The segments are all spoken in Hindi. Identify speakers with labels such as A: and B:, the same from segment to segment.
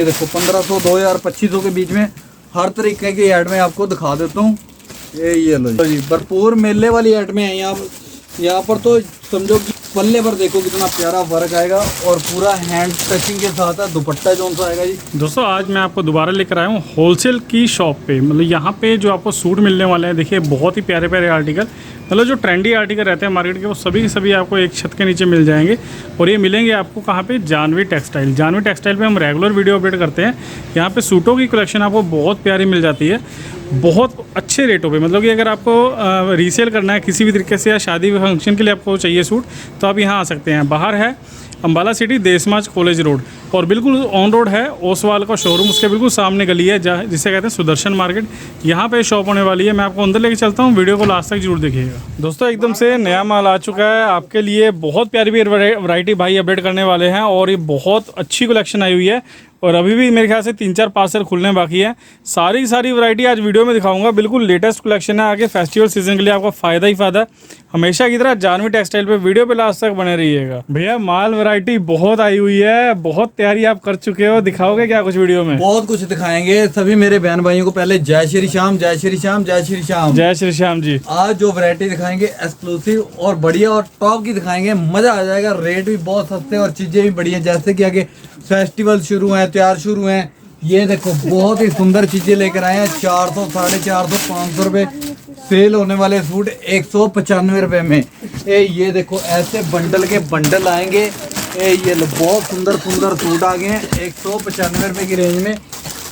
A: ये देखो 1500, 2000, 2500 के बीच में हर तरीके की ऐड में आपको दिखा देता हूँ। ये लो जी, भरपूर मेले वाली ऐड में है। यहाँ पर तो समझो कि पल्ले पर देखो कितना प्यारा वर्क आएगा और पूरा हैंड टचिंग के साथ है। दुपट्टा जो सा आएगा जी।
B: दोस्तों आज मैं आपको दोबारा लेकर आया हूँ होलसेल की शॉप पे। मतलब यहाँ पे जो आपको सूट मिलने वाले हैं, देखिए बहुत ही प्यारे प्यारे आर्टिकल, मतलब जो ट्रेंडी आर्टिकल रहते हैं मार्केट के, वो सभी के सभी आपको एक छत के नीचे मिल जाएंगे। और ये मिलेंगे आपको कहाँ पे? जानवी टेक्सटाइल। जानवी टेक्सटाइल पे हम रेगुलर वीडियो अपडेट करते हैं। यहाँ पे सूटों की कलेक्शन आपको बहुत प्यारी मिल जाती है, बहुत अच्छे रेटों पे। मतलब कि अगर आपको रीसेल करना है किसी भी तरीके से या शादी फंक्शन के लिए आपको चाहिए सूट, तो आप यहाँ आ सकते हैं। बाहर है अम्बाला सिटी, देशमाज कॉलेज रोड, और बिल्कुल ऑन रोड है ओसवाल का शोरूम, उसके बिल्कुल सामने गली है जिसे कहते हैं सुदर्शन मार्केट। यहाँ पे शॉप होने वाली है। मैं आपको अंदर लेके चलता हूँ, वीडियो को लास्ट तक जरूर देखिएगा। दोस्तों एकदम से नया माल आ चुका है आपके लिए, बहुत प्यारी प्यारी वैरायटी भाई अपडेट करने वाले हैं, और ये बहुत अच्छी कलेक्शन आई हुई है। और अभी भी मेरे ख्याल से 3-4 पार्सल खुलने बाकी है। सारी की सारी वैरायटी आज वीडियो में दिखाऊंगा। बिल्कुल लेटेस्ट कलेक्शन है, आगे फेस्टिवल सीजन के लिए आपका फ़ायदा ही फ़ायदा है। हमेशा की तरह जानवी टेक्सटाइल पे वीडियो पे लास्ट तक बने रहिएगा। भैया माल वैरायटी बहुत आई हुई है, बहुत तैयारी आप कर चुके हो, दिखाओगे क्या कुछ वीडियो में?
A: बहुत कुछ दिखाएंगे। सभी मेरे बहन भाइयों को पहले जय श्री श्याम, जय श्री श्याम, जय श्री श्याम,
B: जय श्री श्याम जी।
A: आज जो वैरायटी दिखाएंगे एक्सक्लूसिव और बढ़िया और टॉप की दिखाएंगे, मजा आ जाएगा। रेट भी बहुत सस्ते और चीजें भी बढ़िया। जैसे कि आगे फेस्टिवल शुरू है, त्योहार शुरू है। ये देखो बहुत ही सुंदर चीजें लेकर आए हैं। 400, 450, 500 रुपए सेल होने वाले सूट 195 रुपए में। ये देखो ऐसे बंडल के बंडल आएंगे। ये लो बहुत सुंदर सुंदर सूट आ गए हैं 195 रुपए की रेंज में।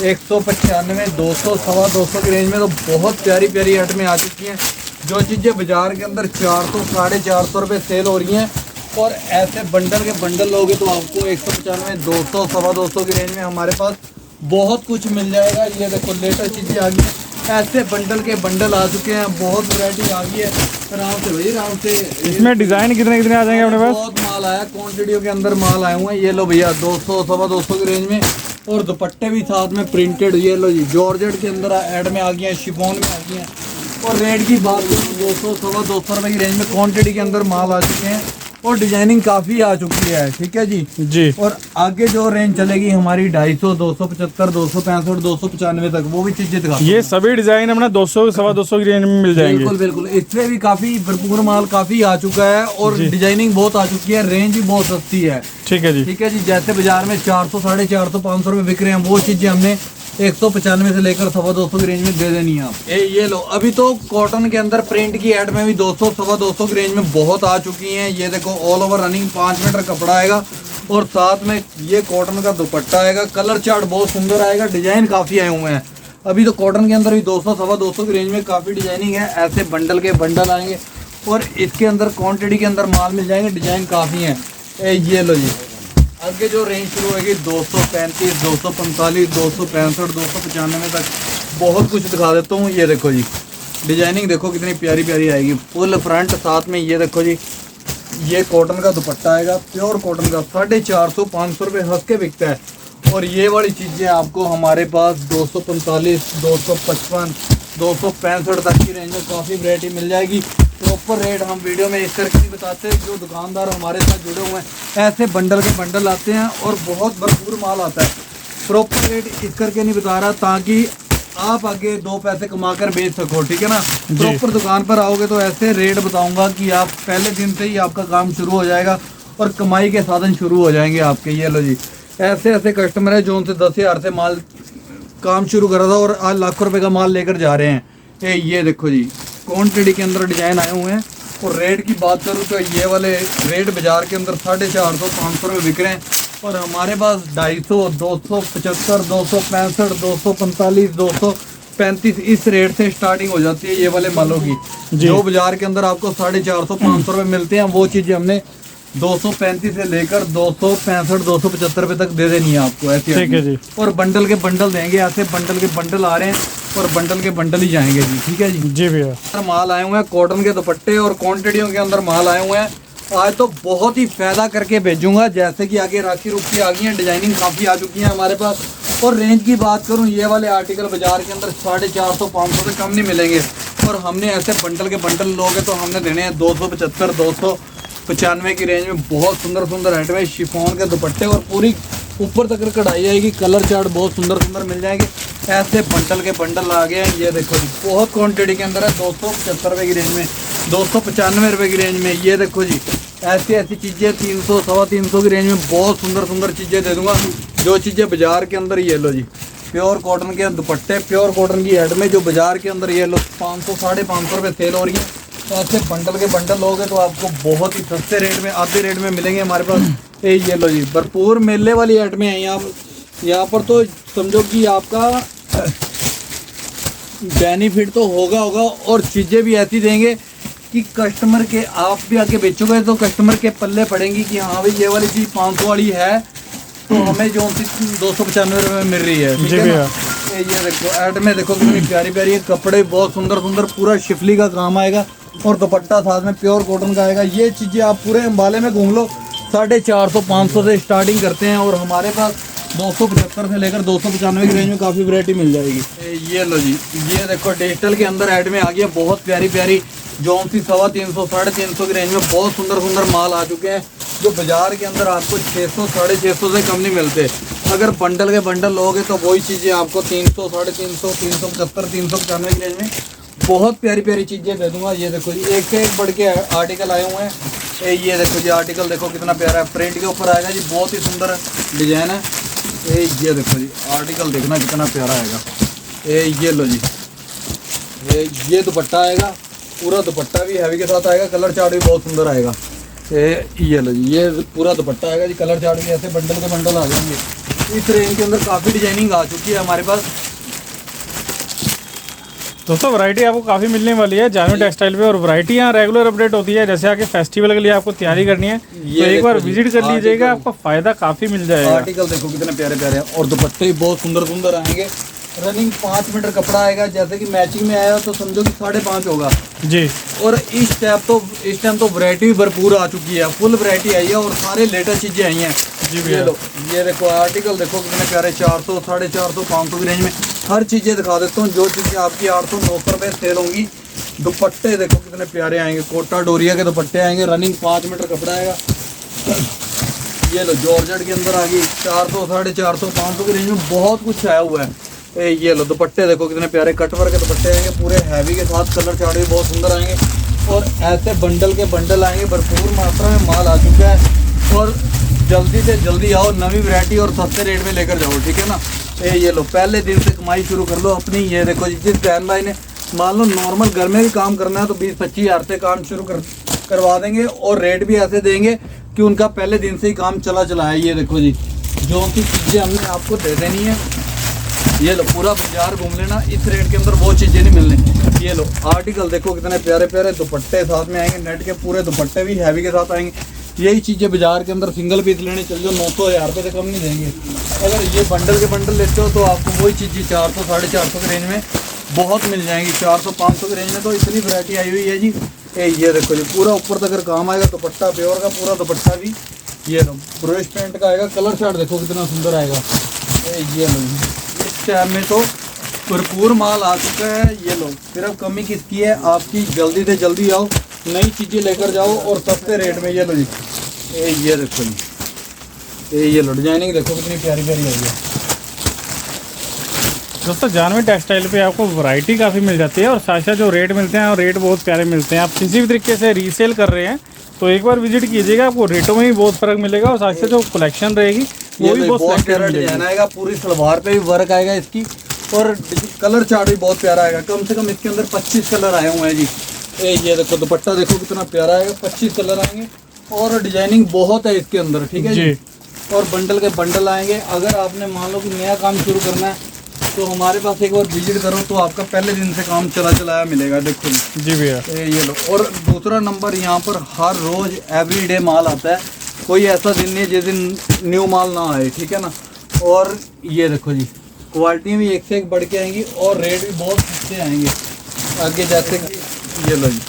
A: 195, 200, 250 की रेंज में तो बहुत प्यारी प्यारी आइटमें आ चुकी हैं। जो चीज़ें बाजार के अंदर 400, 450 रुपये सेल हो रही हैं, और ऐसे बंडल के बंडल लोगे तो आपको 195, 200, 250 की रेंज में हमारे पास बहुत कुछ मिल जाएगा। ये देखो लेटेस्ट चीज़ें आ गई हैं, ऐसे बंडल के बंडल आ चुके हैं। बहुत वैरायटी आ गई है। आराम से भाई, आराम से।
B: इसमें डिज़ाइन कितने कितने आ जाएंगे अपने पास?
A: बहुत माल आया, क्वान्टिटियों के अंदर माल आए हुए हैं। ये लो भैया 200, 250 की रेंज में, और दुपट्टे भी साथ में प्रिंटेड। ये लो जी जॉर्जेट के अंदर ऐड में आ गई हैं, शिफॉन में आ गई हैं। और रेट की बात करूँ 200, 250 रुपये की रेंज में क्वांटिटी के अंदर माल आ चुके हैं, और डिजाइनिंग काफ़ी आ चुकी है। ठीक है जी
B: जी।
A: और आगे जो रेंज चलेगी हमारी 250, 275, 265, 295 तक, वो भी चीज़ें दिखा।
B: ये सभी डिज़ाइन अपना 200, 250 की रेंज में मिल जाएंगे।
A: बिल्कुल बिल्कुल। इससे भी काफ़ी भरपूर माल काफ़ी आ चुका है, और डिजाइनिंग बहुत आ चुकी है। रेंज भी बहुत सस्ती है।
B: ठीक है जी।
A: ठीक है जी। जैसे बाजार में 400, 450, 500 रुपये बिक रहे हैं, वो चीज़ें हमने 195 से लेकर 250 की रेंज में दे देनी है आप। ये लो अभी तो कॉटन के अंदर प्रिंट की ऐड में भी 200, 250 की रेंज में बहुत आ चुकी हैं। ये देखो ऑल ओवर रनिंग 5 मीटर कपड़ा आएगा, और साथ में ये कॉटन का दुपट्टा आएगा। कलर चार्ट बहुत सुंदर आएगा, डिजाइन काफ़ी आए हुए हैं। अभी तो कॉटन के अंदर भी 200, 250 की रेंज में काफ़ी डिजाइनिंग है। ऐसे बंडल के बंडल आएंगे, और इसके अंदर क्वान्टिटी के अंदर माल मिल जाएंगे। डिजाइन काफ़ी हैं। ये लो जी आगे जो रेंज शुरू होगी 235, 245, 265, 295 तक बहुत कुछ दिखा देता हूँ। ये देखो जी डिजाइनिंग देखो कितनी प्यारी प्यारी आएगी। फुल फ्रंट, साथ में ये देखो जी ये कॉटन का दुपट्टा आएगा, प्योर कॉटन का। 450, 500 रुपये हंस के बिकता है। और ये वाली चीज़ें आपको हमारे पास 245, 255, 265 तक की रेंज में काफ़ी वैरायटी मिल जाएगी। प्रॉपर रेट हम वीडियो में इस करके नहीं बताते। जो दुकानदार हमारे साथ जुड़े हुए हैं, ऐसे बंडल के बंडल आते हैं, और बहुत भरपूर माल आता है। प्रॉपर रेट इस करके नहीं बता रहा, ताकि आप आगे 2 पैसे कमा कर बेच सको। ठीक है ना। प्रॉपर दुकान पर आओगे तो ऐसे रेट बताऊंगा कि आप पहले दिन से ही आपका काम शुरू हो जाएगा, और कमाई के साधन शुरू हो जाएंगे आपके। ये लो जी ऐसे ऐसे कस्टमर है जो उनसे 10,000 से माल काम शुरू करा था, और आज लाखों रुपए का माल लेकर जा रहे हैं। ये देखो जी क्वान्टिटी के अंदर डिजाइन आए हुए हैं। और रेट की बात करूँ तो ये वाले रेट बाजार के अंदर 450, 500 रुपये बिक रहे हैं, और हमारे पास 250, 275, 265, 245, 235 इस रेट से स्टार्टिंग हो जाती है ये वाले मालों की। जो बाजार के अंदर आपको 450, 500 रुपये मिलते हैं, वो चीज़ें हमने 235 से लेकर 265, 275 रुपये तक दे देनी है आपको। ऐसे
B: ठीक है जी।
A: और बंडल के बंडल देंगे, ऐसे बंडल के बंडल आ रहे हैं, और बंडल के बंडल ही जाएंगे जी। ठीक है जी।
B: जी भैया
A: माल आए हुए हैं कॉटन के दुपट्टे, और क्वांटिटियों के अंदर माल आए हुए हैं। आज तो बहुत ही फायदा करके भेजूंगा। जैसे कि आगे राखी रुखी आ गई है, डिजाइनिंग काफ़ी आ चुकी है हमारे पास। और रेंज की बात करूं, ये वाले आर्टिकल बाजार के अंदर 450, 500 से कम नहीं मिलेंगे, और हमने ऐसे बंडल के बंडल लोगे तो हमने देने हैं 275, 295 की रेंज में। बहुत सुंदर सुंदर आइटम है, शिफॉन के दुपट्टे, और पूरी ऊपर तक कढ़ाई आएगी, कलर चार्ट बहुत सुंदर सुंदर मिल जाएंगे। ऐसे बंडल के बंडल आ गए हैं, ये देखो जी बहुत क्वांटिटी के अंदर है। 275 रुपये की रेंज में, 295 रुपये की रेंज में, ये देखो जी ऐसी ऐसी चीज़ें 300 सवा 300 की रेंज में बहुत सुंदर सुंदर चीज़ें दे दूंगा। जो चीज़ें बाजार के अंदर, ये लो जी प्योर कॉटन के दुपट्टे, प्योर कॉटन की एड में जो बाजार के अंदर ये लो 500 साढ़े 500 रुपये सेल हो रही है। तो ऐसे बंडल के बंडल लोगे तो आपको बहुत ही सस्ते रेट में, आधे रेट में मिलेंगे हमारे पास। ये लो जी भरपूर मेले वाली एड में है। यहाँ पर तो समझो कि आपका बेनिफिट तो होगा और चीज़ें भी ऐसी देंगे कि कस्टमर के, आप भी आके बेचोगे तो कस्टमर के पल्ले पड़ेंगी कि हाँ भाई ये वाली चीज़ 500 वाली है तो हमें जो 295 रुपये में मिल रही है। ठीक है ना? ये देखो ऐड में देखो कितनी प्यारी प्यारी है, कपड़े बहुत सुंदर सुंदर, पूरा शिफली का काम आएगा और दुपट्टा साथ में प्योर कॉटन का आएगा। ये चीज़ें आप पूरे अम्बाले में घूम लो, 450 500 से स्टार्टिंग करते हैं और हमारे पास 275 से लेकर 295 की रेंज में काफ़ी वैरायटी मिल जाएगी। ये लो जी, ये देखो डिजिटल के अंदर ऐड में आ गया बहुत प्यारी प्यारी, जो 350 साढ़े 300 की रेंज में बहुत सुंदर सुंदर माल आ चुके हैं, जो बाजार के अंदर आपको 600 साढ़े 600 से कम नहीं मिलते। अगर बंडल के बंडल लोगे तो वही चीज़ें आपको 300 साढ़े 300 375 395 की रेंज में बहुत प्यारी प्यारी चीज़ें दे दूंगा। ये देखो जी एक से एक बढ़ के आर्टिकल आए हुए हैं। ये देखो जी आर्टिकल देखो कितना प्यारा है, प्रिंट के ऊपर आएगा जी, बहुत ही सुंदर डिजाइन है। ये देखो जी आर्टिकल देखना कितना प्यारा आएगा। ये लो जी ये दुपट्टा आएगा, पूरा दुपट्टा भी हैवी के साथ आएगा, कलर चार्ट भी बहुत सुंदर आएगा। ये लो जी ये पूरा दुपट्टा आएगा जी, कलर चार्ट भी ऐसे बंडल के बंडल आ जाएंगे। इस रेंज के अंदर काफ़ी डिजाइनिंग आ चुकी है हमारे पास।
B: दोस्तों वैरायटी आपको काफ़ी मिलने वाली है जानवी टेक्सटाइल पे, और वैरायटी यहाँ रेगुलर अपडेट होती है। जैसे आके फेस्टिवल के लिए आपको तैयारी करनी है तो एक बार विजिट कर लीजिएगा, आपको फ़ायदा काफ़ी मिल जाएगा।
A: आर्टिकल देखो कितने प्यारे प्यारे हैं और दुपट्टे भी बहुत सुंदर सुंदर आएंगे। रनिंग 5 मीटर कपड़ा आएगा, जैसे कि मैचिंग में आया तो समझो कि 5.5 होगा
B: जी।
A: और इस टाइम तो वैरायटी भी भरपूर आ चुकी है, फुल वैरायटी आई है और सारे लेटेस्ट चीज़ें आई हैं
B: जी भैया।
A: ये देखो आर्टिकल देखो कितने प्यारे, 400 साढ़े 400 500 की रेंज में हर चीज़ें दिखा देता हूँ। जो चीज़ें आपकी 800 900 रुपये सेल होंगी। दुपट्टे देखो कितने प्यारे आएंगे, कोटा डोरिया के दुपट्टे आएंगे, रनिंग 5 मीटर कपड़ा आएगा। ये लो जॉर्जेट के अंदर आ गई 400 साढ़े 400 500 की रेंज में बहुत कुछ आया हुआ है। ये लो दुपट्टे देखो कितने प्यारे, कटवर के दुपट्टे आएंगे पूरे हैवी के साथ, कलर चार्ट भी बहुत सुंदर आएंगे और ऐसे बंडल के बंडल आएंगे। भरपूर मात्रा में माल आ चुका है और जल्दी से जल्दी आओ, नवी वैरायटी और सस्ते रेट में लेकर जाओ। ठीक है ना? ये लो पहले दिन से कमाई शुरू कर लो अपनी। ये देखो जिस बहन भाई ने मान लो नॉर्मल घर में भी काम करना है तो 20-25 हज़ार से काम शुरू करवा देंगे और रेट भी ऐसे देंगे कि उनका पहले दिन से ही काम चला है। ये देखो जी जो की चीज़ें हमने आपको दे देनी है। ये लो पूरा बाजार घूम लेना, इस रेट के अंदर वो चीज़ें नहीं मिलने। ये लो आर्टिकल देखो कितने प्यारे प्यारे दुपट्टे साथ में आएंगे, नेट के पूरे दुपट्टे भी हैवी के साथ आएंगे। यही चीज़ें बाजार के अंदर सिंगल पीस लेने चल जाओ 900-1000 रुपये से कम नहीं देंगे। अगर ये बंडल के बंडल लेते हो तो आपको वही चीज़ें 400 साढ़े 400 की रेंज में बहुत मिल जाएंगी। 400-500 की रेंज में तो इतनी वैरायटी आई हुई है जी। ये देखो जी पूरा ऊपर तक काम आएगा, दुपट्टा प्योर का, पूरा दुपट्टा भी ये लो ब्रश पेंट का आएगा, कलर चार्ट देखो कितना सुंदर आएगा। ये लो इस टाइम में तो भरपूर माल आ चुका है। ये लो सिर्फ कमी किसकी है आपकी, जल्दी से जल्दी आओ, नई चीज़ें लेकर जाओ और सस्ते रेट में। ये लो जी ये देखो जी ये लो डिजाइनिंग देखो कितनी प्यारी प्यारी आई है।
B: दोस्तों जानवी टेक्सटाइल पे आपको वैरायटी काफ़ी मिल जाती है और साथ साथ जो रेट मिलते हैं और रेट बहुत प्यारे मिलते हैं। आप किसी भी तरीके से रीसेल कर रहे हैं तो एक बार विजिट कीजिएगा, आपको रेटों में भी बहुत फ़र्क मिलेगा और साथ साथ जो कलेक्शन रहेगी वो भी बहुत
A: प्यारा डिजाइन आएगा। पूरी सलवार पे भी वर्क आएगा इसकी और कलर चार्ट भी बहुत प्यारा आएगा। कम से कम इसके अंदर 25 कलर आए हुए हैं जी। ये देखो दुपट्टा देखो कितना प्यारा आएगा, 25 कलर आएंगे और डिजाइनिंग बहुत है इसके अंदर। ठीक है जी। और बंडल के बंडल आएंगे। अगर आपने मान लो कि नया काम शुरू करना है तो हमारे पास एक बार विजिट करो तो आपका पहले दिन से काम चलाया मिलेगा। देखो
B: जी भैया
A: ये लो। और दूसरा नंबर यहाँ पर हर रोज़ एवरीडे माल आता है, कोई ऐसा दिन नहीं है जिस दिन न्यू माल ना आए। ठीक है ना? और ये देखो जी क्वालिटी भी एक से एक बढ़ के आएंगी और रेट भी बहुत सस्ते आएंगे आगे। जैसे कि ये लो जी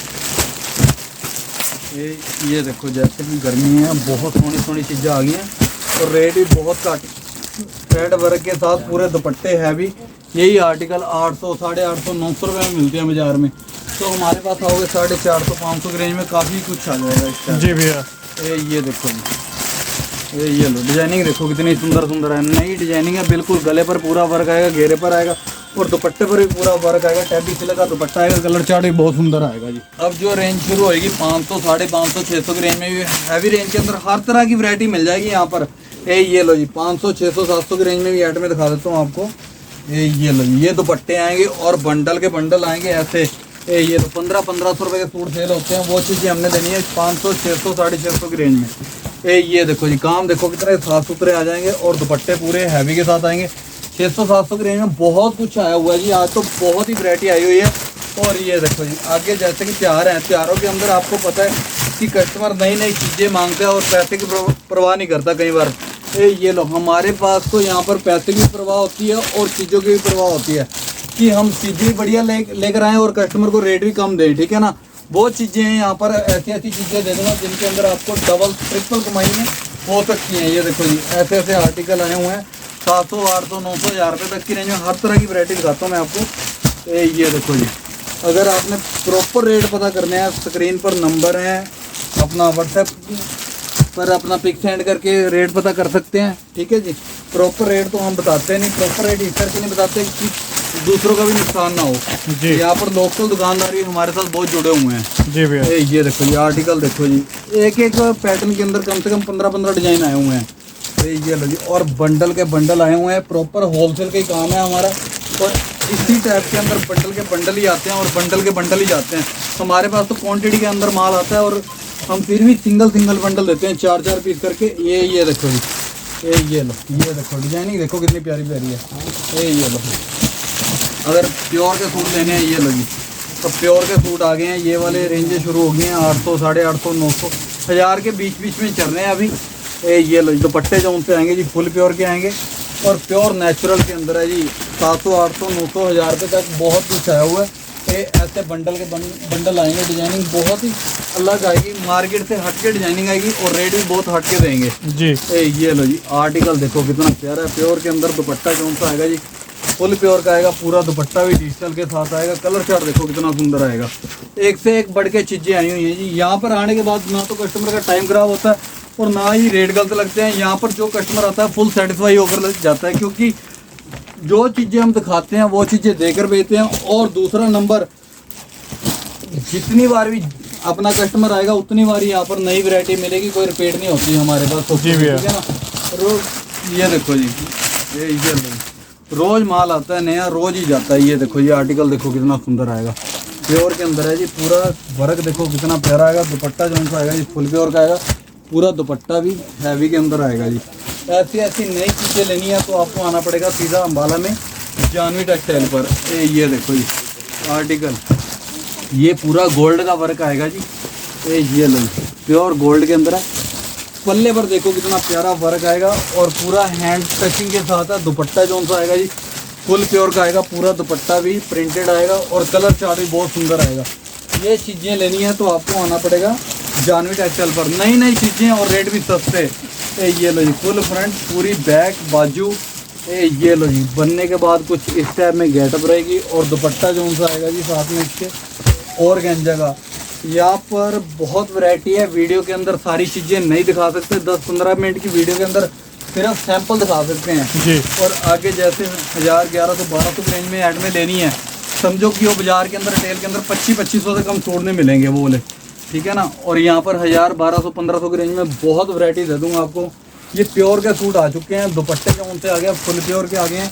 A: ये देखो जैसे कि गर्मी है, बहुत सोनी चीज़ें आ गई हैं और रेट भी बहुत घट, थ्रेड वर्क के साथ पूरे दुपट्टे हैवी। यही आर्टिकल 800 साढ़े 800 900 रुपये में मिलते हैं बाज़ार में, तो हमारे पास आओगे 450 500 की रेंज में काफ़ी कुछ आ जाएगा इसका।
B: जी भैया
A: ये देखो जी ये लो डिजाइनिंग देखो कितनी सुंदर सुंदर है, नई डिजाइनिंग है बिल्कुल। गले पर पूरा वर्क आएगा, घेरे पर आएगा और दुपट्टे पर भी पूरा वर्क आएगा। टैबी सिले का दुपट्टा आएगा, कलर चार्ट भी बहुत सुंदर आएगा जी। अब जो रेंज शुरू होगी 500, 550, 600 की रेंज में भी, हैवी रेंज के अंदर हर तरह की वैरायटी मिल जाएगी यहाँ पर। ये लो जी 500, 600, 700 की रेंज में भी ऐड में दिखा देता हूँ आपको। ये लो जी, ये दुपट्टे आएंगे और बंडल के बंडल आएंगे ऐसे। ये तो 1500 रुपये के सूट सेल होते हैं, वो चीज़ें हमने देनी है 500, 600, 650 की रेंज में। ये देखो जी, काम देखो कितने साफ सुथरे आ जाएंगे और दुपट्टे पूरे हैवी के साथ आएंगे। 600, 700 की रेंज में बहुत कुछ आया हुआ है जी, आज तो बहुत ही वैरायटी आई हुई है। और ये देखो जी, आगे जैसे कि त्योहार हैं, त्योहारों के अंदर आपको पता है कि कस्टमर नई नई चीज़ें मांगते हैं और पैसे की परवाह नहीं करता कई बार। ये लो, हमारे पास तो यहाँ पर पैसे की परवाह होती है और चीज़ों की भी परवाह होती है कि हम चीज़ें बढ़िया लेकर आएँ और कस्टमर को रेट भी कम दें, ठीक है ना। वो चीज़ें हैं यहाँ पर, ऐसी ऐसी चीज़ें दे दूँगा जिनके अंदर आपको डबल ट्रिपल कमाई में हो सकती हैं। ये देखो जी, ऐसे ऐसे आर्टिकल आए हुए हैं 700, 800, 900, 1000 रुपये तक की रेंज में हर तरह की वैरायटी दिखाता हूँ मैं आपको। ये देखो जी, अगर आपने प्रॉपर रेट पता करने हैं, स्क्रीन पर नंबर है, अपना व्हाट्सएप पर अपना पिक सेंड करके रेट पता कर सकते हैं, ठीक है जी। प्रॉपर रेट तो हम बताते नहीं, प्रॉपर रेट इस करके नहीं बताते कि दूसरों का भी नुकसान ना हो जी। यहाँ पर लोकल दुकानदारी हमारे साथ बहुत जुड़े हुए हैं जी भैया। ये देखो ये आर्टिकल देखो जी, एक एक पैटर्न के अंदर कम से कम 15-15 डिजाइन आए हुए हैं। ये लो जी, और बंडल के बंडल आए हुए हैं, प्रॉपर होलसेल का ही काम है हमारा। और इसी टाइप के अंदर बंडल के बंडल ही आते हैं और बंडल के बंडल ही जाते हैं। हमारे पास तो क्वान्टिटी के अंदर माल आता है और हम फिर भी सिंगल सिंगल बंडल देते हैं, 4-4 पीस करके। ये देखो जी, ये लो, ये देखो डिजाइनिंग देखो कितनी प्यारी प्यारी है। ये लो, अगर प्योर के सूट लेने हैं, ये लो जी, तो प्योर के सूट आ गए हैं। ये वाले रेंजेस शुरू हो गए हैं 800, 850, 900, 1000 के बीच बीच में चल रहे हैं अभी। ये लो जी, दुपट्टे जो उनसे आएंगे जी फुल प्योर के आएंगे और प्योर नेचुरल के अंदर है जी। 700, 800, 900, 1000 रुपये तक बहुत कुछ आया हुआ है। ऐसे बंडल के बंडल आएंगे, डिजाइनिंग बहुत ही अलग आएगी, मार्केट से हटके डिजाइनिंग आएगी और रेट भी बहुत हटके देंगे जी। ये लो जी, आर्टिकल देखो कितना प्यारा है, प्योर के अंदर दुपट्टा कौन सा आएगा जी, फुल प्योर का आएगा, पूरा दुपट्टा भी डिजिटल के साथ आएगा। कलर चार्ट देखो कितना सुंदर आएगा, एक से एक बढ़ के चीज़ें आई हुई हैं जी। यहाँ पर आने के बाद ना तो कस्टमर का टाइम खराब होता है और ना ही रेट गलत लगते हैं। यहाँ पर जो कस्टमर आता है फुल सेटिस्फाई होकर जाता है, क्योंकि जो चीज़ें हम दिखाते हैं वो चीज़ें देकर बेचते हैं। और दूसरा नंबर, जितनी बार भी अपना कस्टमर आएगा उतनी बार यहाँ पर नई वैरायटी मिलेगी, कोई रिपीट नहीं होती हमारे पास तो, ठीक है ना। रोज ये देखो जी, ये रोज माल आता है नया, रोज ही जाता है। ये देखो ये आर्टिकल देखो कितना सुंदर आएगा, प्योर के अंदर है जी, पूरा वर्क देखो कितना प्यारा आएगा। दुपट्टा जो सा आएगा जी फुल प्योर का आएगा, पूरा दुपट्टा भी हैवी के अंदर आएगा जी। ऐसी ऐसी नई चीज़ें लेनी है तो आपको आना पड़ेगा सीधा अम्बाला में जानवी टेक्सटाइल पर। ये देखो जी आर्टिकल, ये पूरा गोल्ड का वर्क आएगा जी। ये लो, प्योर गोल्ड के अंदर है। पल्ले पर देखो कितना प्यारा वर्क आएगा और पूरा हैंड टचिंग के साथ है। दुपट्टा जो सा आएगा जी फुल प्योर का आएगा, पूरा दुपट्टा भी प्रिंटेड आएगा और कलर चार्ट भी बहुत सुंदर आएगा। ये चीज़ें लेनी है तो आपको आना पड़ेगा जानवी टेक्सटाइल पर। नई नई चीज़ें और रेट भी सस्ते। ये लो जी, फुल फ्रंट, पूरी बैक बाजू। ये लो जी, बनने के बाद कुछ इस टाइप में गेटअप रहेगी और दुपट्टा जो सा आएगा जी साथ में इसके और गंजा का। यहाँ पर बहुत वैरायटी है, वीडियो के अंदर सारी चीज़ें नहीं दिखा सकते, 10-15 मिनट की वीडियो के अंदर सिर्फ सैंपल दिखा सकते हैं जी। और आगे जैसे 1000, 1100, 1200 की रेंज में ऐड में लेनी है, समझो कि वो बाजार के अंदर रिटेल के अंदर 2500 से कम सूट नहीं मिलेंगे वो वाले, ठीक है ना। और यहाँ पर 1000, 1200, 1500 की रेंज में बहुत वैरायटी दे दूँगा आपको। ये प्योर के सूट आ चुके हैं, दुपट्टे के उनसे आ गया, फुल प्योर के आ गए हैं।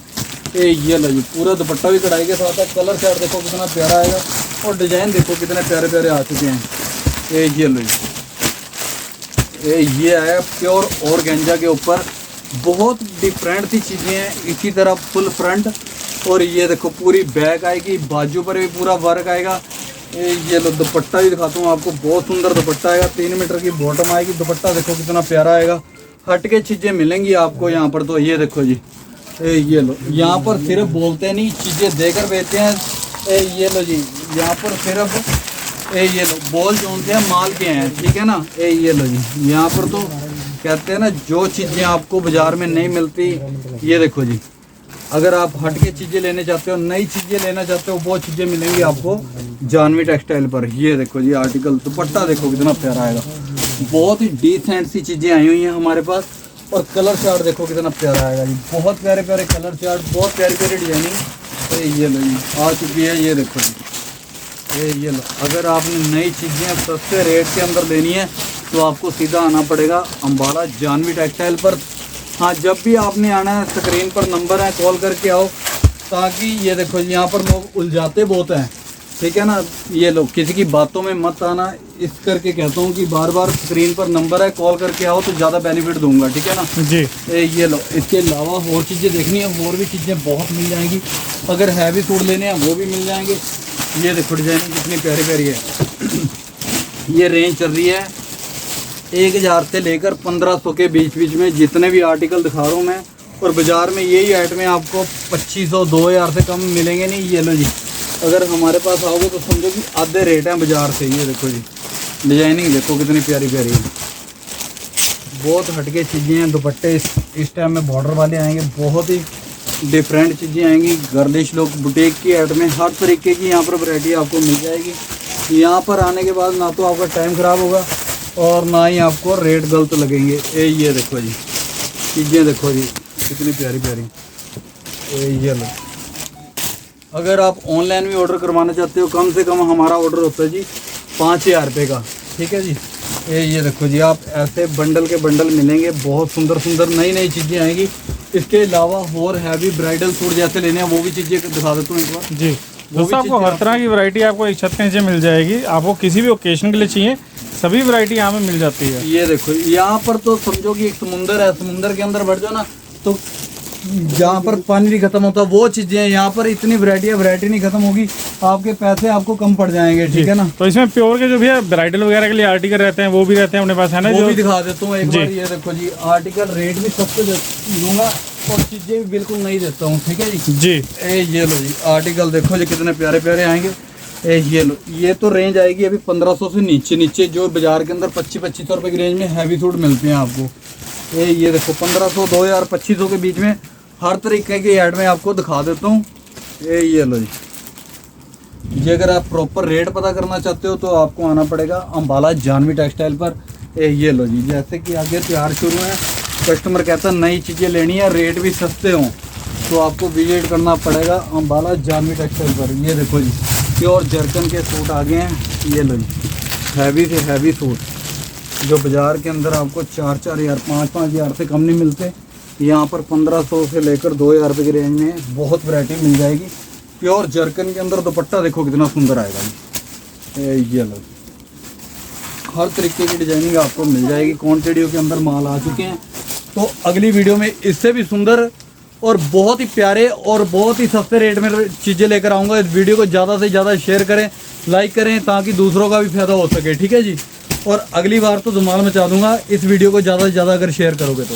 A: ये लो जी, पूरा दुपट्टा भी कढ़ाई के साथ है। कलर चार्ट देखो कितना प्यारा आएगा और डिज़ाइन देखो कितने प्यारे प्यारे आ चुके हैं। ये लो जी, ये आया प्योर और गेंजा के ऊपर, बहुत डिफरेंट सी चीज़ें हैं। इसी तरह फुल फ्रंट और ये देखो पूरी बैक आएगी, बाजू पर भी पूरा वर्क आएगा। ये लो, दुपट्टा भी दिखाता हूँ आपको, बहुत सुंदर दुपट्टा आएगा, 3 मीटर की बॉटम आएगी। दुपट्टा देखो कितना प्यारा आएगा, हट के चीज़ें मिलेंगी आपको यहाँ पर। तो ये देखो जी, ये लो, यहाँ पर सिर्फ बोलते नहीं, चीज़ें देकर बेचते हैं। ये लो जी, यहाँ पर सिर्फ ये लो बोल जो हैं माल के हैं, ठीक है ना। ये लो जी, यहाँ पर तो कहते हैं ना जो चीज़ें आपको बाज़ार में नहीं मिलती। ये देखो जी, अगर आप हट के चीज़ें लेने चाहते हो, नई चीज़ें लेना चाहते हो, वो चीज़ें मिलेंगी आपको जानवी टेक्सटाइल पर। ये देखो जी आर्टिकल, दुपट्टा देखो कितना प्यारा आएगा, बहुत ही डिसेंट सी चीज़ें आई हुई हैं हमारे पास। और कलर चार्ट देखो कितना प्यारा आएगा जी, बहुत प्यारे प्यारे कलर चार्ट, बहुत प्यारी प्यारी डिजाइनिंग। तो ये लो जी आ चुकी है, ये देखो जी, ये लो। अगर आपने नई चीज़ें सस्ते रेट के अंदर लेनी है तो आपको सीधा आना पड़ेगा अम्बाला जानवी टेक्सटाइल पर। हाँ, जब भी आपने आना है स्क्रीन पर नंबर है, कॉल करके आओ, ताकि ये देखो जी यहाँ पर लोग उलझाते बहुत हैं, ठीक है ना। ये लोग किसी की बातों में मत आना, इस करके कहता हूँ कि बार बार स्क्रीन पर नंबर है, कॉल करके आओ तो ज़्यादा बेनिफिट दूंगा, ठीक है ना
B: जी।
A: ये लो। इसके अलावा और चीज़ें देखनी है, और भी चीज़ें बहुत मिल जाएंगी। अगर हैवी सूट लेने हैं वो भी मिल जाएंगे। ये देखो डिजाइनिंग कितनी प्यारी प्यारी है। ये रेंज चल रही है 1000 से लेकर 1500 के बीच बीच में, जितने भी आर्टिकल दिखा रहा हूँ मैं। और बाज़ार में यही आइटमें आपको 2500 2000 से कम मिलेंगे नहीं। ये लो जी, अगर हमारे पास आओगे तो समझो कि आधे रेट हैं बाज़ार से। ये देखो जी डिजाइनिंग देखो कितनी प्यारी प्यारी है, बहुत हटके चीज़ें हैं। दुपट्टे इस टाइम में बॉर्डर वाले आएंगे, बहुत ही डिफरेंट चीज़ें आएंगी। गर्लिश लोग बुटीक की आइटमें हर तरीके की यहाँ पर वैरायटी आपको मिल जाएगी। यहाँ पर आने के बाद ना तो आपका टाइम ख़राब होगा और ना ही आपको रेट गलत लगेंगे। ये देखो जी चीज़ें देखो जी कितनी प्यारी प्यारी। ये लो, अगर आप ऑनलाइन भी ऑर्डर करवाना चाहते हो, कम से कम हमारा ऑर्डर होता है जी 5000 रुपये का, ठीक है जी। ये देखो जी, आप ऐसे बंडल के बंडल मिलेंगे, बहुत सुंदर सुंदर नई नई चीज़ें आएंगी। इसके अलावा और हैवी ब्राइडल सूट जैसे लेने हैं वो भी चीज़ें दिखा देता हूँ एक बार
B: जी। दोस्तों आपको हर तरह की वैरायटी आपको एक छत के नीचे मिल जाएगी। आपको किसी भी ओकेजन के लिए चाहिए, सभी वैरायटी यहाँ पे मिल जाती है।
A: ये देखो यहाँ पर तो समझो कि एक समुंदर है, समुंदर के अंदर बढ़ जाओ ना तो जहाँ पर पानी नहीं खत्म होता वो चीजें हैं। यहाँ पर इतनी वैरायटी नहीं खत्म होगी, आपके पैसे आपको कम पड़ जाएंगे, ठीक है ना।
B: तो इसमें प्योर के जो भी है ब्राइडल वगैरह के लिए आर्टिकल रहते हैं वो भी रहते हैं अपने पास, है ना।
A: वो
B: जो
A: भी दिखा देता हूँ एक बार। ये देखो जी आर्टिकल रेट भी सबसे दूंगा और चीजें भी बिल्कुल नहीं देता हूँ, ठीक है जी जी। ये लो जी आर्टिकल देखो जी कितने प्यारे प्यारे आएंगे। ये लो, ये तो रेंज आएगी अभी 1500 से नीचे जो बाजार के अंदर 2500 रुपये की रेंज में हैवी सूट मिलते हैं आपको। ये देखो 1500 2000 2500 के बीच में हर तरीके की ऐड में आपको दिखा देता हूँ। ये लो जी, अगर आप प्रॉपर रेट पता करना चाहते हो तो आपको आना पड़ेगा अम्बाला जानवी टेक्सटाइल पर। ये लो जी, जैसे कि आगे त्योहार शुरू है, कस्टमर कहता है नई चीज़ें लेनी है, रेट भी सस्ते हों, तो आपको विजिट करना पड़ेगा अम्बाला जानवी टेक्सटाइल पर। ये देखो जी प्योर जर्कन के सूट आ गए हैं। ये लो जी हैवी से हैवी सूट जो बाज़ार के अंदर आपको 4-4 हज़ार 5-5 हज़ार से कम नहीं मिलते, यहाँ पर 1500 से लेकर 2000 रुपये की रेंज में बहुत वैरायटी मिल जाएगी। प्योर जर्कन के अंदर दुपट्टा देखो कितना सुंदर आएगा जी। ये लो, हर तरीके की डिजाइनिंग आपको मिल जाएगी। क्वांटिटियों के अंदर माल आ चुके हैं, तो अगली वीडियो में इससे भी सुंदर और बहुत ही प्यारे और बहुत ही सस्ते रेट में चीज़ें लेकर आऊँगा। इस वीडियो को ज़्यादा से ज़्यादा शेयर करें, लाइक करें, ताकि दूसरों का भी फायदा हो सके, ठीक है जी। और अगली बार तो धमाल मचा दूंगा इस वीडियो को ज़्यादा से ज़्यादा अगर शेयर करोगे तो।